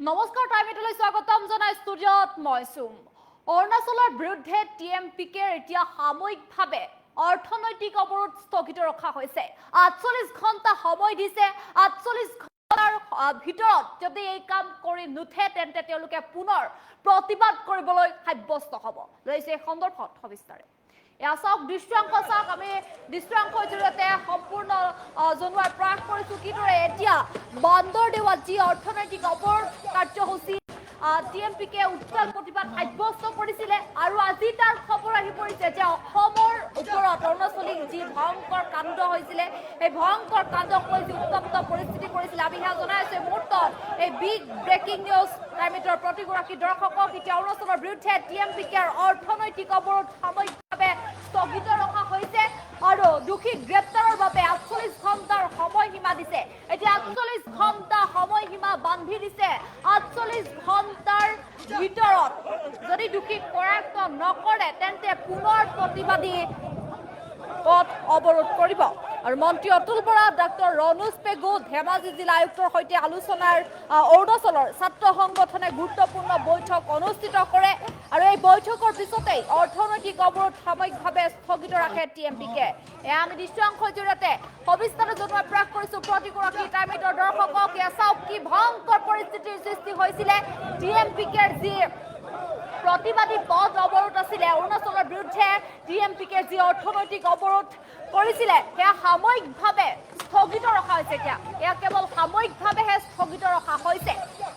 নমস্কাৰ টাইমলৈ স্বাগতম জনাই ষ্টুডিঅ'ত মই সুম। অৰুণাচলৰ বিৰুদ্ধে টিএমপিকে এতিয়া সাময়িকভাৱে অৰ্থনৈতিক অৱৰোধ স্থগিত ৰখা হৈছে। ৪৮ ঘণ্টা সময় দিছে। ৪৮ ঘণ্টাৰ ভিতৰত যদি এই কাম কৰি নুঠে তেন্তে তেওঁলোকে পুনৰ প্ৰতিবাদ কৰিবলৈ সাব্যস্ত হ'ব। লৈছে এই সন্দৰ্ভত সবিস্তাৰে এয়া চাওক, দৃশ্যাংশ চাওক। আমি দৃশ্যাংশৰ জৰিয়তে সম্পূৰ্ণ জনোৱাৰ প্ৰয়াস কৰিছোঁ কিদৰে এতিয়া বান্দৰদেৱাত যি অৰ্থনৈতিক অৱৰোধ কাৰ্যসূচী টিএমপিকে উত্তাল প্ৰতিবাদ সাব্যস্ত কৰিছিলে আৰু আজি তাৰ খবৰ আহি পৰিছে যে অসমৰ ওপৰত অৰুণাচলীক যি ভয়ংকৰ কাণ্ড হৈছিলে, সেই ভয়ংকৰ কাণ্ডক লৈ যি উত্তপ্ত পৰিস্থিতি কৰিছিলে, আমি সেয়া জনাই আছোঁ। মুহূৰ্তত এই বিগ ব্ৰেকিং নিউজ টাইমিটৰ প্ৰতিগৰাকী দৰ্শকক এতিয়া অৰুণাচলৰ বিৰুদ্ধে টিএমপিকেৰ অৰ্থনৈতিক অৱৰোধ সাময়িকভাৱে স্থগিত ৰখা হৈছে আৰু দোষীক গ্ৰেপ্তাৰৰ বাবে ৪৮ ঘণ্টাৰ সময়সীমা দিছে। এতিয়া ৪৮ ঘণ্টা সময়সীমা বান্ধি দিছে। ৪৮ ঘণ্টাৰ ভিতৰত যদি দোষীক কৰায়ত্ব নকৰে তেন্তে পুনৰ প্ৰতিবাদী পথ অৱৰোধ কৰিব। আৰু মন্ত্ৰী অতুল বৰা, ডাক্তৰ ৰণোজ পেগু, ধেমাজি জিলা আয়ুক্তৰ সৈতে আলোচনাৰ অৰুণাচলৰ ছাত্ৰ সংগঠনে গুৰুত্বপূৰ্ণ বৈঠক অনুষ্ঠিত কৰে আৰু এই বৈঠকৰ পিছতেই অৰ্থনৈতিক অৱৰোধ সাময়িকভাৱে স্থগিত ৰাখে টিএমপিকে। এয়া আমি দৃশ্যাংশৰ জৰিয়তে সবিস্তাৰে জনোৱাৰ প্ৰয়াস কৰিছোঁ প্ৰতিগৰাকী টাইমিটৰ দৰ্শকক। এয়া চাওক কি ভয়ংকৰ পৰিস্থিতিৰ সৃষ্টি হৈছিলে। টিএমপিকেৰ যি প্ৰতিবাদী পথ অৱৰোধ আছিলে, অৰুণাচলৰ বিৰুদ্ধে টিএমপিকে যি অৰ্থনৈতিক অৱৰোধ কৰিছিলে সেয়া সাময়িকভাৱে স্থগিত ৰখা হৈছে। এতিয়া এয়া কেৱল সাময়িকভাৱেহে স্থগিত ৰখা হৈছে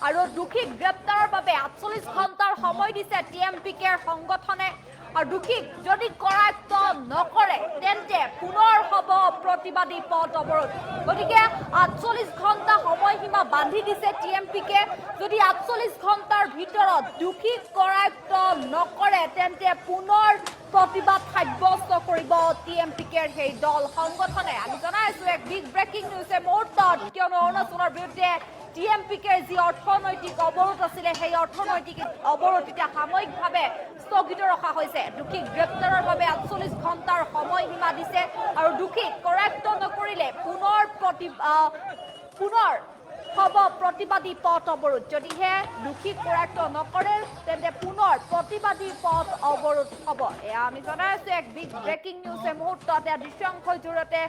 আৰু দোষীক গ্ৰেপ্তাৰৰ বাবে ৪৮ ঘণ্টাৰ সময় দিছে টিএমপিকেৰ সংগঠনে। আৰু দোষীক যদি কৰায়ত্ব নকৰে তেন্তে পুনৰ হ'ব প্ৰতিবাদী পথ অৱৰোধ। গতিকে ৪৮ ঘণ্টা সময়সীমা বান্ধি দিছে টিএমপিকে। যদি ৪৮ ঘণ্টাৰ ভিতৰত দোষীক কৰায়ত্ব নকৰে তেন্তে পুনৰ প্ৰতিবাদ সাব্যস্ত কৰিব টিএমপিকেৰ সেই দল সংগঠনে। আমি জনাই আছোঁ এক বিগ ব্ৰেকিং নিউজ এই মুহূৰ্তত, কিয়নো অৰুণাচলৰ বিৰুদ্ধে টিএমপিকেৰ যি অৰ্থনৈতিক অৱৰোধ আছিলে সেই অৰ্থনৈতিক অৱৰোধ এতিয়া সাময়িকভাৱে স্থগিত ৰখা হৈছে। দোষীক গ্ৰেপ্তাৰৰ বাবে ৪৮ ঘণ্টাৰ সময়সীমা দিছে আৰু দোষীক কৰায়ত্ব নকৰিলে পুনৰ হ'ব প্ৰতিবাদী পথ অৱৰোধ। যদিহে দোষীক কৰায়ত্ব নকৰে তেন্তে পুনৰ প্ৰতিবাদী পথ অৱৰোধ হ'ব। এয়া আমি জনাই আছোঁ এক বিগ ব্ৰেকিং নিউজ এই মুহূৰ্তত এয়া দৃশ্যাংশৰ জৰিয়তে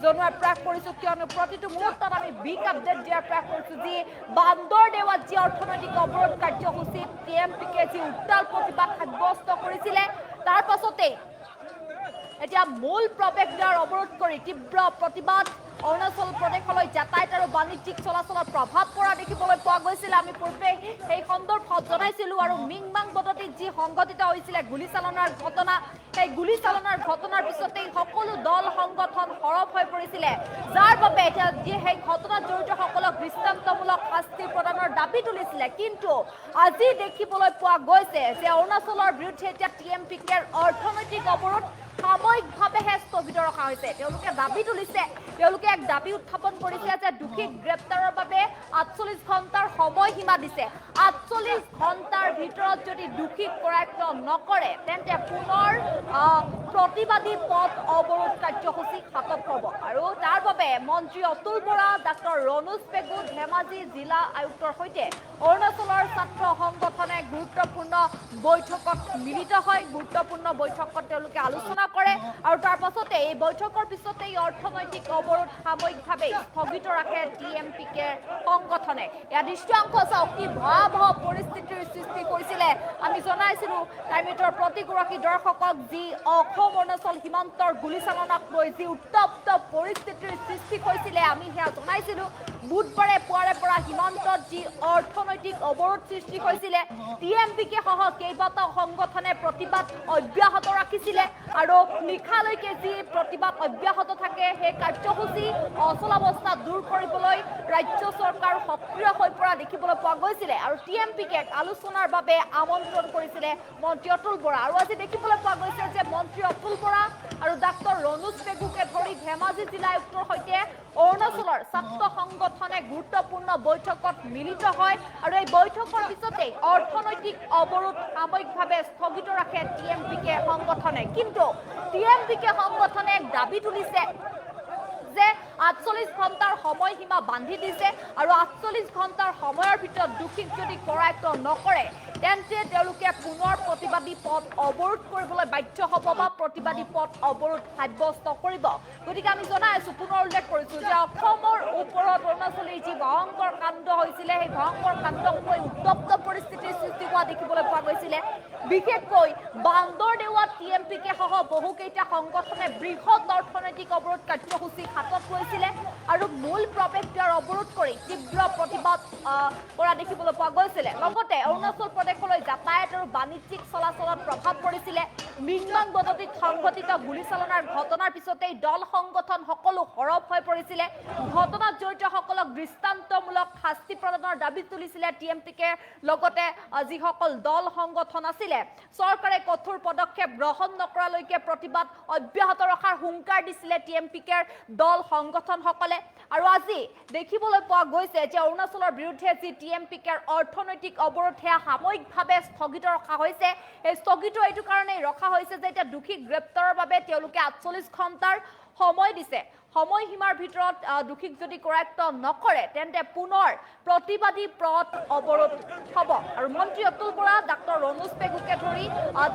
জনোৱাৰ প্ৰয়াস কৰিছোঁ, কিয়নো প্ৰতিটো মুহূৰ্তত আমি বিগ আপডেট দিয়াৰ প্ৰয়াস কৰিছোঁ। যি বান্দৰদেৱাত যি অৰ্থনৈতিক অৱৰোধ কাৰ্যসূচীত টিএমপিকে যি উত্তাল প্ৰতিবাদ সাব্যস্ত কৰিছিলে তাৰ পাছতেই এতিয়া মূল প্ৰৱেশদ্বাৰ অৱৰোধ কৰি তীব্ৰ প্ৰতিবাদ। অৰুণাচল প্ৰদেশলৈ যাতায়াত আৰু বাণিজ্যিক চলাচলত প্ৰভাৱ পৰা দেখিবলৈ পোৱা গৈছিল। আমি পূৰ্বে সেই সন্দৰ্ভত জনাইছিলোঁ আৰু মিংমাং বদতিত যি সংঘটিত হৈছিলে গুলীচালনাৰ ঘটনা, সেই গুলীচালনাৰ ঘটনাৰ পিছতেই সকলো দল সংগঠন সৰব হৈ পৰিছিলে, যাৰ বাবে এতিয়া সেই ঘটনাত জড়িতসকলক দৃষ্টান্তমূলক শাস্তি প্ৰদানৰ দাবী তুলিছিলে। কিন্তু আজি দেখিবলৈ পোৱা গৈছে যে অৰুণাচলৰ বিৰুদ্ধে এতিয়া টিএমপিকেৰ অৰ্থনৈতিক অৱৰোধ সাময়িকভাৱেহে স্থগিত ৰখা হৈছে। তেওঁলোকে দাবী তুলিছে, তেওঁলোকে এক দাবী উত্থাপন কৰিছে যে দোষীক গ্ৰেপ্তাৰৰ বাবে ৪৮ ঘণ্টাৰ সময়সীমা দিছে। ৪৮ ঘণ্টাৰ ভিতৰত যদি দোষীক কৰায়ত্ব নকৰে তেন্তে পুনৰ প্ৰতিবাদী পথ অৱৰোধ কাৰ্যসূচী হাতত ল'ব। আৰু তাৰ বাবে মন্ত্ৰী অতুল বৰা, ডাক্তৰ ৰণোজ পেগু, ধেমাজি জিলা আয়ুক্তৰ সৈতে অৰুণাচলৰ ছাত্ৰ সংগঠনে গুৰুত্বপূৰ্ণ বৈঠকত মিলিত হয়। গুৰুত্বপূৰ্ণ বৈঠকত তেওঁলোকে আলোচনা কৰে আৰু তাৰ পাছতে এই বৈঠকৰ পিছতে এই অৰ্থনৈতিক অৱৰোধ সাময়িকভাৱে স্থগিত ৰাখে টিএমপিকে সংগঠনে। এয়া দৃশ্যাংশ চাওক কি ভয়াৱহ পৰিস্থিতিৰ সৃষ্টি কৰিছিলে। আমি জনাইছিলোঁ টাইমিটৰ প্ৰতিগৰাকী দৰ্শকক যি অসম অৰুণাচল সীমান্তৰ গুলীচালনাক লৈ যি উত্তপ্ত পৰিস্থিতিৰ সৃষ্টি হৈছিলে, আমি সেয়া জনাইছিলোঁ। বুধবাৰে পুৱাৰে পৰা সীমান্তত যি অৰ্থনৈতিক অৱৰোধ সৃষ্টি হৈছিলে, টিএমপিকে সহ কেইবাটাও সংগঠনে প্ৰতিবাদ অব্যাহত ৰাখিছিলে আৰু নিশালৈকে যি প্ৰতিবাদ অব্যাহত থাকে সেই কাৰ্যসূচী অচলাৱস্থা দূৰ কৰিবলৈ ৰাজ্য চৰকাৰ সক্ৰিয় হৈ পৰা দেখিবলৈ পোৱা গৈছিলে আৰু টিএমপিকে আলোচনাৰ বাবে আমন্ত্ৰণ কৰিছিলে মন্ত্ৰী অতুল বৰা। আৰু আজি দেখিবলৈ পোৱা গৈছে যে মন্ত্ৰী অতুল বৰা আৰু ডাক্তৰ ৰণোজ পেগুকে ধৰি ধেমাজি জিলা আয়ুক্তৰ সৈতে অৰুণাচলৰ ছাত্ৰ সংগঠনে গুৰুত্বপূৰ্ণ বৈঠকত মিলিত হয় আৰু এই বৈঠকৰ পিছতেই অৰ্থনৈতিক অৱৰোধ সাময়িকভাৱে স্থগিত ৰাখে টিএমপিকে সংগঠনে। কিন্তু টিএমপিকে সংগঠনে দাবী তুলিছে যে 48 ঘণ্টাৰ সময়সীমা বান্ধি দিছে আৰু 48 ঘণ্টাৰ সময়ৰ ভিতৰত দোষীক যদি কৰায়ত্ব নকৰে তেন্তে তেওঁলোকে পুনৰ প্ৰতিবাদী পথ অৱৰোধ কৰিবলৈ বাধ্য হ'ব বা প্ৰতিবাদী পথ অৱৰোধ সাব্যস্ত কৰিব। গতিকে আমি জনাই আছো, পুনৰ উল্লেখ কৰিছো যে অসমৰ ওপৰত অৰুণাচলীৰ যি ভয়ংকৰ কাণ্ড হৈছিলে সেই ভয়ংকৰ কাণ্ডক লৈ উত্তপ্ত পৰিস্থিতিৰ সৃষ্টি হোৱা দেখিবলৈ পোৱা গৈছিলে। বিশেষকৈ বান্দৰদেৱাত TMPK সহ বহুকেইটা সংগঠনে বৃহৎ অৰ্থনৈতিক অৱৰোধ কাৰ্যসূচী হাতত লৈছিলে আৰু মূল প্ৰৱেশদ্বাৰ অৱৰোধ কৰি তীব্ৰ প্ৰতিবাদ কৰা দেখিবলৈ পোৱা গৈছিলে। লগতে অৰুণাচল প্ৰদেশলৈ যাতায়াত আৰু বাণিজ্যিক চলাচলত প্ৰভাৱ পৰিছিলে। মিংমাং বদতিত সংঘটিত গুলীচালনাৰ ঘটনাৰ পিছতেই দল সংগঠন সকলো সৰব হৈ পৰিছিলে। ঘটনাত জড়িতসকলক দৃষ্টান্তমূলক শাস্তি প্ৰদানৰ দাবী তুলিছিলে TMPK লগতে যিসকল দল সংগঠন আছিলে। চৰকাৰে কঠোৰ পদক্ষেপ গ্ৰহণ নকৰালৈকে প্ৰতিবাদ অব্যাহত ৰখাৰ হুংকাৰ দিছিলে TMPKৰ দল সংগঠনসকলে। আৰু আজি দেখিবলৈ পোৱা গৈছে যে অৰুণাচলৰ বিৰুদ্ধে যি TMPKৰ অৰ্থনৈতিক অৱৰোধ সেয়া সাময়িকভাৱে স্থগিত ৰখা হৈছে। এই স্থগিত এইটো কাৰণেই ৰখা হৈছে যে এতিয়া দোষীক গ্ৰেপ্তাৰৰ বাবে তেওঁলোকে 48 ঘণ্টাৰ সময় দিছে। সময়সীমাৰ ভিতৰত দোষীক যদি কৰায়ত্ব নকৰে তেন্তে পুনৰ প্ৰতিবাদী পথ অৱৰোধ হ'ব। আৰু মন্ত্ৰী অতুল বৰা, ডাক্তৰ ৰণোজ পেগুকে ধৰি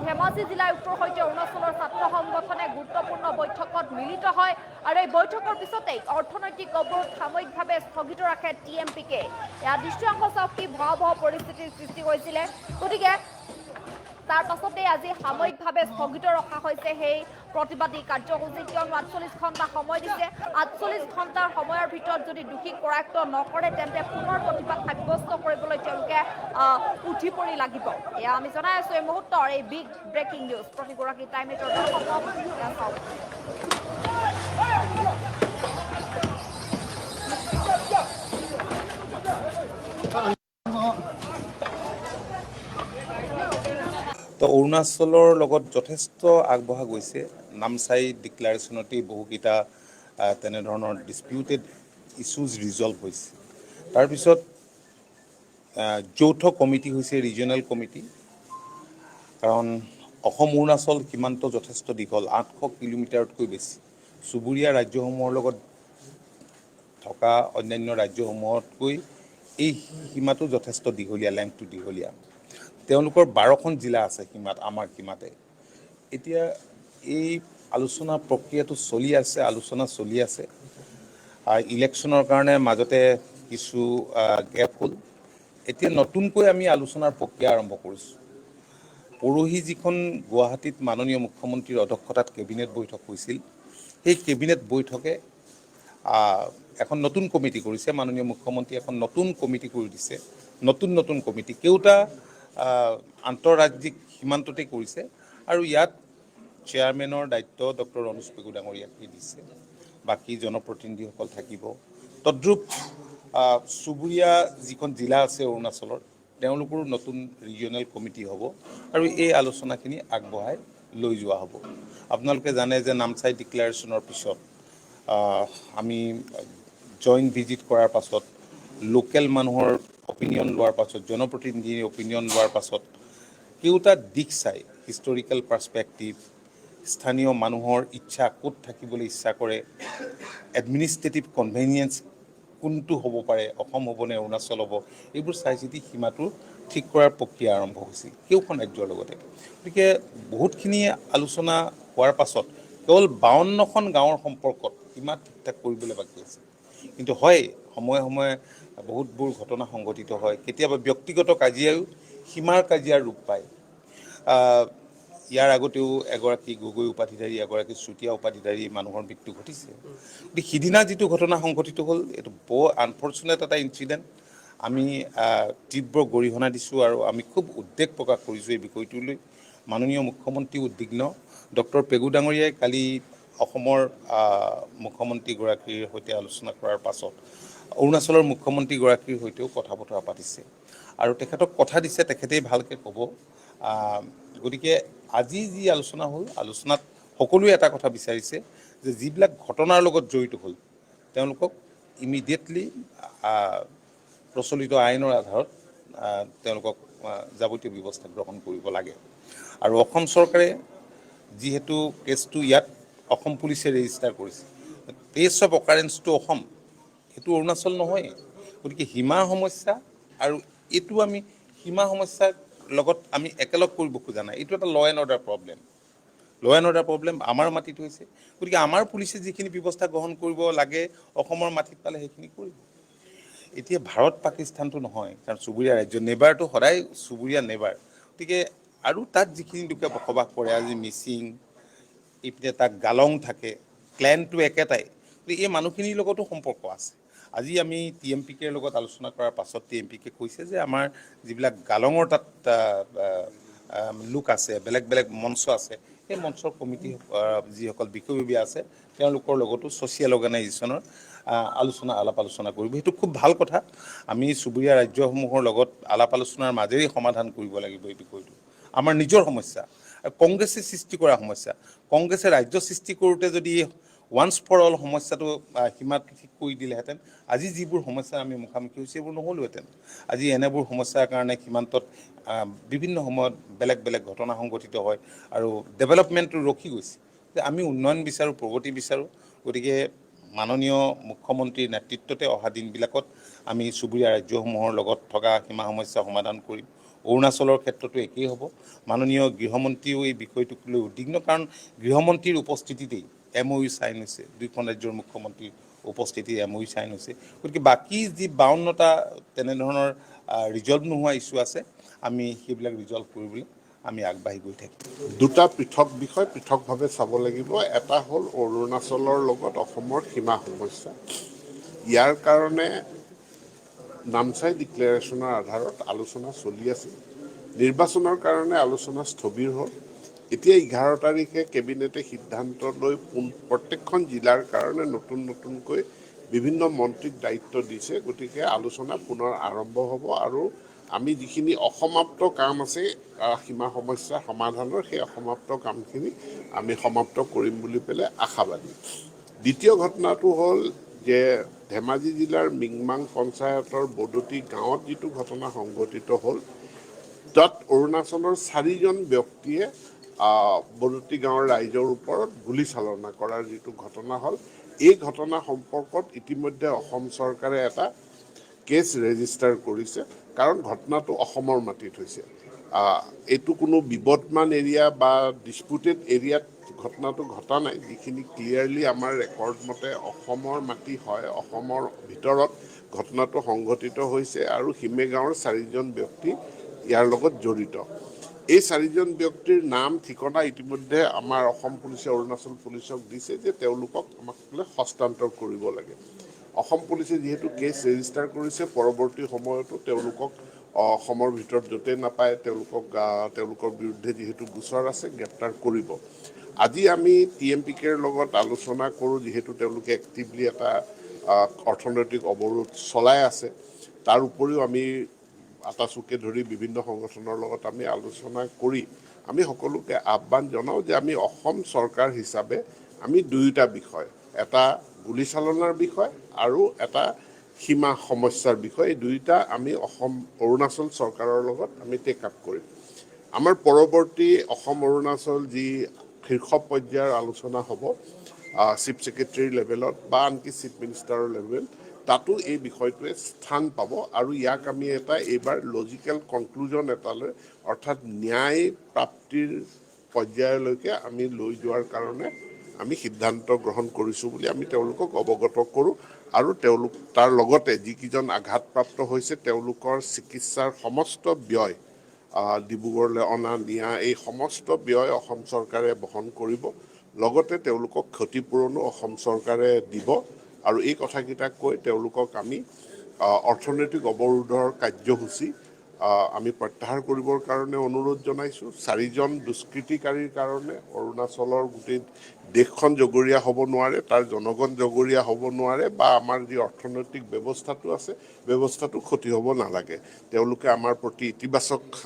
ধেমাজি জিলাৰ উত্তৰ সৈতে অৰুণাচলৰ ছাত্ৰ সংগঠনে গুৰুত্বপূৰ্ণ বৈঠকত মিলিত হয় আৰু এই বৈঠকৰ পিছতেই অৰ্থনৈতিক অৱৰোধ সাময়িকভাৱে স্থগিত ৰাখে TMPK। এয়া দৃশ্যাংশ চাওক কি ভয়াৱহ পৰিস্থিতিৰ সৃষ্টি হৈছিলে। গতিকে তাৰ পাছতে আজি সাময়িকভাৱে স্থগিত ৰখা হৈছে সেই প্ৰতিবাদী কাৰ্যসূচী, কিয়নো 48 ঘণ্টা সময় দিছে। 48 ঘণ্টাৰ সময়ৰ ভিতৰত যদি দোষীক কৰায়ত্ব নকৰে তেন্তে পুনৰ প্ৰতিবাদ সাব্যস্ত কৰিবলৈ তেওঁলোকে উঠি পৰি লাগিব। এয়া আমি জনাই আছো এই মুহূৰ্তৰ এই বিগ ব্ৰেকিং নিউজ। প্ৰতিগৰাকী টাইম এইটৰ দৰ্শক এয়া চাওক। তো অৰুণাচলৰ লগত যথেষ্ট আগবঢ়া গৈছে। নামচাই ডিক্লাৰেশ্যনতেই বহুকেইটা তেনেধৰণৰ ডিছপিউটেড ইছ্যুজ ৰিজল্ভ হৈছে। তাৰপিছত যৌথ কমিটি হৈছে ৰিজনেল কমিটি, কাৰণ অসম অৰুণাচল সীমান্ত যথেষ্ট দীঘল, 800 কিলোমিটাৰতকৈ বেছি। চুবুৰীয়া ৰাজ্যসমূহৰ লগত থকা অন্যান্য ৰাজ্যসমূহতকৈ এই সীমাটো যথেষ্ট দীঘলীয়া, লেংথটো দীঘলীয়া। তেওঁলোকৰ 12খন জিলা আছে সীমাত, আমাৰ সীমাতে। এতিয়া এই আলোচনা প্ৰক্ৰিয়াটো আলোচনা চলি আছে। ইলেকশ্যনৰ কাৰণে মাজতে কিছু গেপ হ'ল। এতিয়া নতুনকৈ আমি আলোচনাৰ প্ৰক্ৰিয়া আৰম্ভ কৰিছোঁ। পৰহি যিখন গুৱাহাটীত মাননীয় মুখ্যমন্ত্ৰীৰ অধ্যক্ষতাত কেবিনেট বৈঠক হৈছিল, সেই কেবিনেট বৈঠকে এখন নতুন কমিটি কৰিছে। মাননীয় মুখ্যমন্ত্ৰীয়ে এখন নতুন কমিটি কৰি দিছে, নতুন কমিটি কেইটা আন্তঃৰাজ্যিক সীমান্ততে কৰিছে আৰু ইয়াত চেয়াৰমেনৰ দায়িত্ব ডক্টৰ ৰণোজ পেগু ডাঙৰীয়াকে দিছে। বাকী জনপ্ৰতিনিধিসকল থাকিব। তদ্ৰূপ চুবুৰীয়া যিখন জিলা আছে অৰুণাচলৰ, তেওঁলোকৰো নতুন ৰিজনেল কমিটি হ'ব আৰু এই আলোচনাখিনি আগবঢ়াই লৈ যোৱা হ'ব। আপোনালোকে জানে যে নামচাই ডিক্লাৰেশ্যনৰ পিছত আমি জইণ্ট ভিজিট কৰাৰ পাছত, লোকেল মানুহৰ অপিনিয়ন লোৱাৰ পাছত, জনপ্ৰতিনিধিৰ অপিনিয়ন লোৱাৰ পাছত কেইটা দিশ চাই, হিষ্টৰিকেল পাৰ্সপেক্টিভ, স্থানীয় মানুহৰ ইচ্ছা, ক'ত থাকিবলৈ ইচ্ছা কৰে, এডমিনিষ্ট্ৰেটিভ কনভেনিয়েন্স কোনটো হ'ব পাৰে, অসম হ'বনে অৰুণাচল হ'ব, এইবোৰ চাই চিতি সীমাটো ঠিক কৰাৰ প্ৰক্ৰিয়া আৰম্ভ হৈছিল কেইখন ৰাজ্যৰ লগতে। গতিকে বহুতখিনি আলোচনা হোৱাৰ পাছত কেৱল 52খন গাঁৱৰ সম্পৰ্কত সীমা ঠিক ঠাক কৰিবলৈ বাকী আছে। কিন্তু হয়, সময়ে সময়ে বহুতবোৰ ঘটনা সংঘটিত হয়। কেতিয়াবা ব্যক্তিগত কাজিয়াও সীমাৰ কাজিয়াৰ ৰূপ পায়। ইয়াৰ আগতেও এগৰাকী গগৈ উপাধিধাৰী, এগৰাকী চুতীয়া উপাধিধাৰী মানুহৰ মৃত্যু ঘটিছে। গতিকে সিদিনা যিটো ঘটনা সংঘটিত হ'ল, এইটো বৰ আনফৰ্চুনেট এটা ইনচিডেণ্ট। আমি তীব্ৰ গৰিহণা দিছোঁ আৰু আমি খুব উদ্বেগ প্ৰকাশ কৰিছোঁ এই বিষয়টোলৈ। মাননীয় মুখ্যমন্ত্ৰী উদ্বিগ্ন। ডক্টৰ পেগু ডাঙৰীয়াই কালি অসমৰ মুখ্যমন্ত্ৰীগৰাকীৰ সৈতে আলোচনা কৰাৰ পাছত অৰুণাচলৰ মুখ্যমন্ত্ৰীগৰাকীৰ সৈতেও কথা বতৰা পাতিছে আৰু তেখেতক কথা দিছে তেখেতেই ভালকৈ ক'ব। গতিকে আজি যি আলোচনা হ'ল, আলোচনাত সকলোৱে এটা কথা বিচাৰিছে যে যিবিলাক ঘটনাৰ লগত জড়িত হ'ল তেওঁলোকক ইমিডিয়েটলি প্ৰচলিত আইনৰ আধাৰত তেওঁলোকক যাৱতীয় ব্যৱস্থা গ্ৰহণ কৰিব লাগে। আৰু অসম চৰকাৰে যিহেতু কেছটো ইয়াত অসম পুলিচে ৰেজিষ্টাৰ কৰিছে, প্লেচ অফ অকাৰেঞ্চটো অসম, সেইটো অৰুণাচল নহয়। গতিকে সীমাৰ সমস্যা আৰু এইটো আমি সীমা সমস্যাৰ লগত আমি একেলগ কৰিব খোজা নাই। এইটো এটা ল এণ্ড অৰ্ডাৰ প্ৰব্লেম। ল এণ্ড অৰ্ডাৰ প্ৰব্লেম আমাৰ মাটিত হৈছে। গতিকে আমাৰ পুলিচে যিখিনি ব্যৱস্থা গ্ৰহণ কৰিব লাগে অসমৰ মাটিত পালে সেইখিনি কৰিব। এতিয়া ভাৰত পাকিস্তানটো নহয়, কাৰণ চুবুৰীয়া ৰাজ্য, নেবাৰটো সদায় চুবুৰীয়া নেবাৰ। গতিকে আৰু তাত যিখিনি লোকে বসবাস কৰে, আজি মিচিং, ইপিনে তাত গালং থাকে, ক্লেনটো একেটাই। গতিকে এই মানুহখিনিৰ লগতো সম্পৰ্ক আছে। আজি আমি TMPKৰ লগত আলোচনা কৰাৰ পাছত TMPকে কৈছে যে আমাৰ যিবিলাক গালঙৰ তাত লোক আছে, বেলেগ বেলেগ মঞ্চ আছে, সেই মঞ্চৰ কমিটি যিসকল বিষয়ববীয়া আছে তেওঁলোকৰ লগতো ছ'চিয়েল অৰ্গেনাইজেশ্যনৰ আলাপ আলোচনা কৰিব। সেইটো খুব ভাল কথা। আমি চুবুৰীয়া ৰাজ্যসমূহৰ লগত আলাপ আলোচনাৰ মাজেৰে সমাধান কৰিব লাগিব এই বিষয়টো। আমাৰ নিজৰ সমস্যা, কংগ্ৰেছে সৃষ্টি কৰা সমস্যা। কংগ্ৰেছে ৰাজ্য সৃষ্টি কৰোঁতে যদি ওৱান্স ফৰ অল সমস্যাটো সীমাত ঠিক কৰি দিলেহেঁতেন, আজি যিবোৰ সমস্যা আমি মুখামুখি হৈছে এইবোৰ নহ'লোহেঁতেন। আজি এনেবোৰ সমস্যাৰ কাৰণে সীমান্তত বিভিন্ন সময়ত বেলেগ বেলেগ ঘটনা সংঘটিত হয় আৰু ডেভেলপমেণ্টটো ৰখি গৈছে। আমি উন্নয়ন বিচাৰোঁ, প্ৰগতি বিচাৰোঁ। গতিকে মাননীয় মুখ্যমন্ত্ৰীৰ নেতৃত্বতে অহা দিনবিলাকত আমি চুবুৰীয়া ৰাজ্যসমূহৰ লগত থকা সীমা সমস্যা সমাধান কৰিম। অৰুণাচলৰ ক্ষেত্ৰতো একেই হ'ব। মাননীয় গৃহমন্ত্ৰীও এই বিষয়টোক লৈ উদ্বিগ্ন, কাৰণ গৃহমন্ত্ৰীৰ উপস্থিতিতেই MOU চাইন হৈছে, দুয়োখন ৰাজ্যৰ মুখ্যমন্ত্ৰীৰ উপস্থিতি MOU চাইন হৈছে। গতিকে বাকী যি 52টা তেনেধৰণৰ ৰিজল্ভ নোহোৱা ইছ্যু আছে, আমি সেইবিলাক ৰিজল্ভ কৰিবলৈ আমি আগবাঢ়ি গৈ থাকিম। দুটা পৃথক বিষয় পৃথকভাৱে চাব লাগিব। এটা হ'ল অৰুণাচলৰ লগত অসমৰ সীমা সমস্যা। ইয়াৰ কাৰণে নামচাই ডিক্লেৰেশ্যনৰ আধাৰত আলোচনা চলি আছিল। নিৰ্বাচনৰ কাৰণে আলোচনা স্থবিৰ হ'ল। এতিয়া 11 তাৰিখে কেবিনেটে সিদ্ধান্ত লৈ প্ৰত্যেকখন জিলাৰ কাৰণে নতুনকৈ বিভিন্ন মন্ত্ৰীক দায়িত্ব দিছে। গতিকে আলোচনা পুনৰ আৰম্ভ হ'ব আৰু আমি যিখিনি অসমাপ্ত কাম আছে সীমা সমস্যা সমাধানৰ, সেই অসমাপ্ত কামখিনি আমি সমাপ্ত কৰিম বুলি পেলাই আশাবাদী। দ্বিতীয় ঘটনাটো হ'ল যে ধেমাজি জিলাৰ মিংমাং পঞ্চায়তৰ বদতি গাঁৱত যিটো ঘটনা সংঘটিত হ'ল, তাত অৰুণাচলৰ 4জন ব্যক্তিয়ে বদতি গাঁৱৰ ৰাইজৰ ওপৰত গুলীচালনা কৰাৰ যিটো ঘটনা হ'ল, এই ঘটনা সম্পৰ্কত ইতিমধ্যে অসম চৰকাৰে এটা কেছ ৰেজিষ্টাৰ কৰিছে, কাৰণ ঘটনাটো অসমৰ মাটিত হৈছে। এইটো কোনো বিবদমান এৰিয়া বা ডিছপুটেড এৰিয়াত ঘটনাটো ঘটা নাই। যিখিনি ক্লিয়াৰলি আমাৰ ৰেকৰ্ড মতে অসমৰ মাটি হয়, অসমৰ ভিতৰত ঘটনাটো সংঘটিত হৈছে আৰু হিমে গাঁৱৰ 4জন ব্যক্তি ইয়াৰ লগত জড়িত। এই 4জন ব্যক্তিৰ নাম ঠিকনা ইতিমধ্যে আমাৰ অসম পুলিচে অৰুণাচল পুলিচক দিছে যে তেওঁলোকক আমাক হস্তান্তৰ কৰিব লাগে। অসম পুলিচে যিহেতু কেছ ৰেজিষ্টাৰ কৰিছে, পৰৱৰ্তী সময়তো তেওঁলোকক অসমৰ ভিতৰত য'তেই নাপায় তেওঁলোকৰ বিৰুদ্ধে যিহেতু গোচৰ আছে গ্ৰেপ্তাৰ কৰিব। আজি আমি TMPKৰ লগত আলোচনা কৰোঁ, যিহেতু তেওঁলোকে এক্টিভলি এটা অৰ্থনৈতিক অৱৰোধ চলাই আছে। তাৰ উপৰিও আমি আটাচুকে ধৰি বিভিন্ন সংগঠনৰ লগত আমি আলোচনা কৰি আমি সকলোকে আহ্বান জনাওঁ যে আমি অসম চৰকাৰ হিচাপে আমি দুয়োটা বিষয়, এটা গুলীচালনাৰ বিষয় আৰু এটা সীমা সমস্যাৰ বিষয়, এই দুয়োটা আমি অৰুণাচল চৰকাৰৰ লগত আমি টেক আপ কৰিম। আমাৰ পৰৱৰ্তী অসম অৰুণাচল যি শীৰ্ষ পৰ্যায়ৰ আলোচনা হ'ব চিফ ছেক্ৰেটাৰী লেভেলত বা আনকি চিফ মিনিষ্টাৰৰ লেভেল, তাতো এই বিষয়টোৱে স্থান পাব আৰু ইয়াক আমি এইবাৰ লজিকেল কনক্লুজন এটালৈ, অৰ্থাৎ ন্যায় প্ৰাপ্তিৰ পৰ্যায়লৈকে আমি লৈ যোৱাৰ কাৰণে আমি সিদ্ধান্ত গ্ৰহণ কৰিছোঁ বুলি আমি তেওঁলোকক অৱগত কৰোঁ আৰু তাৰ লগতে যিকেইজন আঘাতপ্ৰাপ্ত হৈছে তেওঁলোকৰ চিকিৎসাৰ সমস্ত ব্যয়, ডিব্ৰুগড়লৈ অনা নিয়া, এই সমস্ত ব্যয় অসম চৰকাৰে বহন কৰিব। লগতে তেওঁলোকক ক্ষতিপূৰণো অসম চৰকাৰে দিব আৰু এই কথাকেইটা কৈ তেওঁলোকক আমি অৰ্থনৈতিক অৱৰোধৰ কাৰ্যসূচী আমি প্ৰত্যাহাৰ কৰিবৰ কাৰণে অনুৰোধ জনাইছোঁ। 4জন দুষ্কৃতিকাৰীৰ কাৰণে অৰুণাচলৰ গোটেই দেশখন জগৰীয়া হ'ব নোৱাৰে, তাৰ জনগণ জগৰীয়া হ'ব নোৱাৰে বা আমাৰ যি অৰ্থনৈতিক ব্যৱস্থাটো আছে ব্যৱস্থাটো ক্ষতি হ'ব নালাগে। তেওঁলোকে আমাৰ প্ৰতি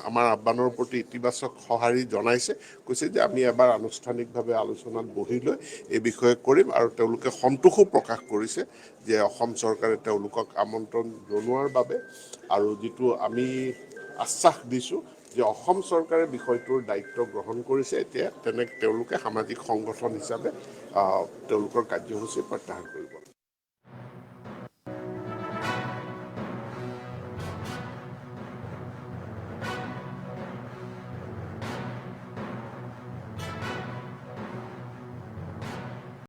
আমাৰ আহ্বানৰ প্ৰতি ইতিবাচক সঁহাৰি জনাইছে, কৈছে যে আমি এবাৰ আনুষ্ঠানিকভাৱে আলোচনাত বহি লৈ এই বিষয়ে কৰিম আৰু তেওঁলোকে সন্তোষো প্ৰকাশ কৰিছে যে অসম চৰকাৰে তেওঁলোকক আমন্ত্ৰণ জনোৱাৰ বাবে আৰু যিটো আমি আশ্বাস দিছোঁ যে অসম চৰকাৰে বিষয়টোৰ দায়িত্ব গ্ৰহণ কৰিছে, এতিয়া তেওঁলোকে সামাজিক সংগঠন হিচাপে তেওঁলোকৰ কাৰ্যসূচী প্ৰত্যাহাৰ কৰিব।